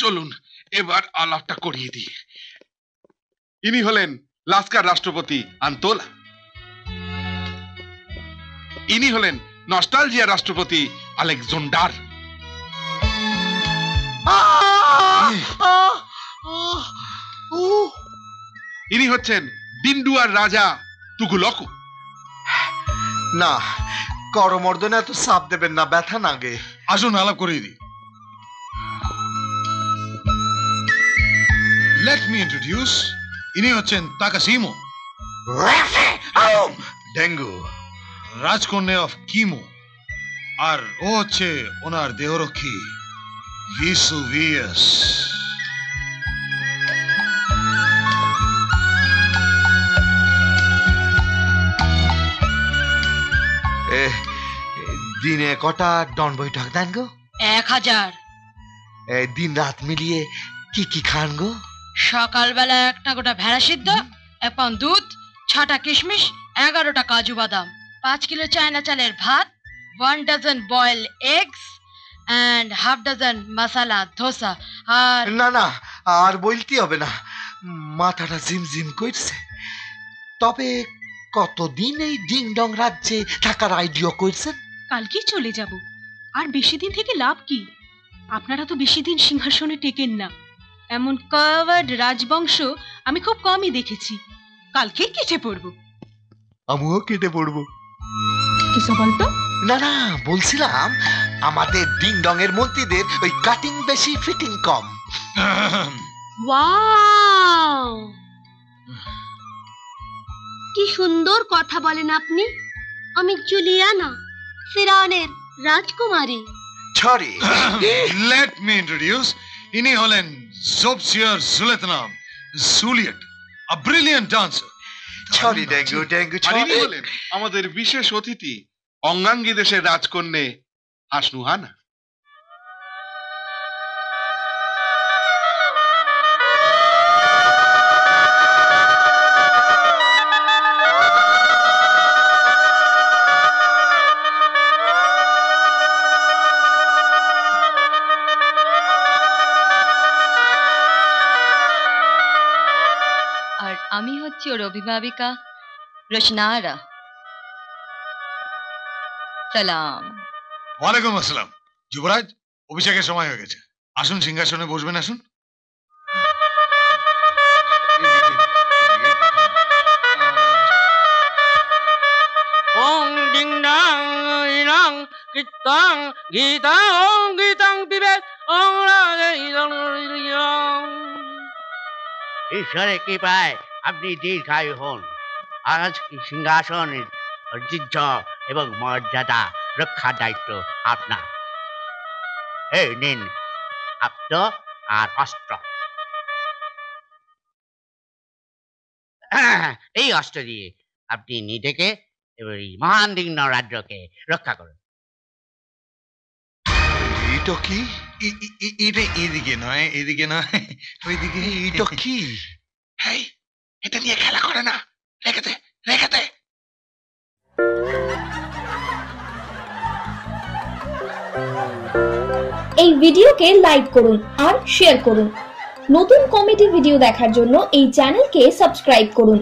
চলুন এবার আলাপটা করিয়ে দিই। ইনি হলেন লাস্কার রাষ্ট্রপতি আন্তোলা। ইনি হলেন নস্টালজিয়া রাষ্ট্রপতি আলেকজান্ডার। ইনি হচ্ছেন দিনডুয়ার রাজা তুগুলকু। না, করমর্দনে এত চাপ দেবেন না, ব্যথা নাগে। আসুন আলাপ করিয়ে দিই। লেট মি ইন্ট্রোডিউস, ইনি হচ্ছেন তাকাসিমো ডেঙ্গু, রাজকন্যা অফ কিমো। আর ও হচ্ছে ওনার দেহরক্ষী ভিসুভিয়াস। দিনে কটা ডন বৈঠক দেন গো? 1000। দিন রাত মিলিয়ে কি কি খান গো? সকালবেলা একটা গোটা ভেড়া সিদ্ধ, 1 পাউন্ড দুধ, 6টা কিশমিশ, 11টা কাজু বাদাম, 5 কিলো চায়না চালের ভাত, 1 dozen boiled eggs and half dozen masala ধোসা। আর না না, আর বলতে হবে না, মাথাটা ঝিমঝিম করছে। তবে কতদিন এই ডিং ডং রাজ্যে থাকার আইডিয়া করছেন? কালকেই চলে যাব। আর বেশি দিন থেকে লাভ কি? আপনারা তো বেশি দিন সিংহাসনে টেকেন না। এমন কাভার্ড রাজবংশ আমি খুব কমই দেখেছি। কালকেই কেটে পড়বো। আমিও কেটে পড়বো। কিছু বলতো? না না, বলছিলাম আমাদের ডিং ডং এর মন্ত্রীদের ওই কাটিং বেশি, ফিটিং কম। ওয়াও, কি সুন্দর কথা বলেন আপনি। আমি জুলিয়ানা, ফিরাউনের রাজকুমারী। সরি, লেট মি ইন্ট্রোডিউস, ইনি হলেন জোবসিয়ার জুলেতনাম Juliet, a brilliant dancer. Sorry dengue, dengue. আর ইনি হলেন আমাদের বিশেষ অতিথি অঙ্গাঙ্গী দেশের রাজকন্যা হাসনুহানা। আর আমি হচ্ছি ওর অভিভাবিকা রোশনারা। সালাম। ওয়ালাইকুম আসসালাম। যুবরাজ, অভিষেকের সময় হয়ে গেছে, আসুন সিংহাসনে বসবেন। আসুন। ওং ডিং ডাং ইরাং গীতাং গীতাং গীতাং পিবে ওং ঈশ্বরের কৃপায় আপনি দীর্ঘায়ু হন। আজ সিংহাসনের ঐতিহ্য এবং মর্যাদা রক্ষার দায়িত্ব আপনার। এই নিন আপ্ত আর অস্ত্র। এই অস্ত্র দিয়ে আপনি নিজেকে এবং এই মহান দিগ্ন রাজ্যকে রক্ষা করুন। এটা কি? এটা এদিকে নয়, এদিকে নয়, ওইদিকে। এটা কি? হেই, এটা নিয়ে খেলা করে না, রেখে দে, রেখে দে। এই ভিডিওকে লাইক করুন আর শেয়ার করুন। নতুন কমেডি ভিডিও দেখার জন্য এই চ্যানেলকে সাবস্ক্রাইব করুন।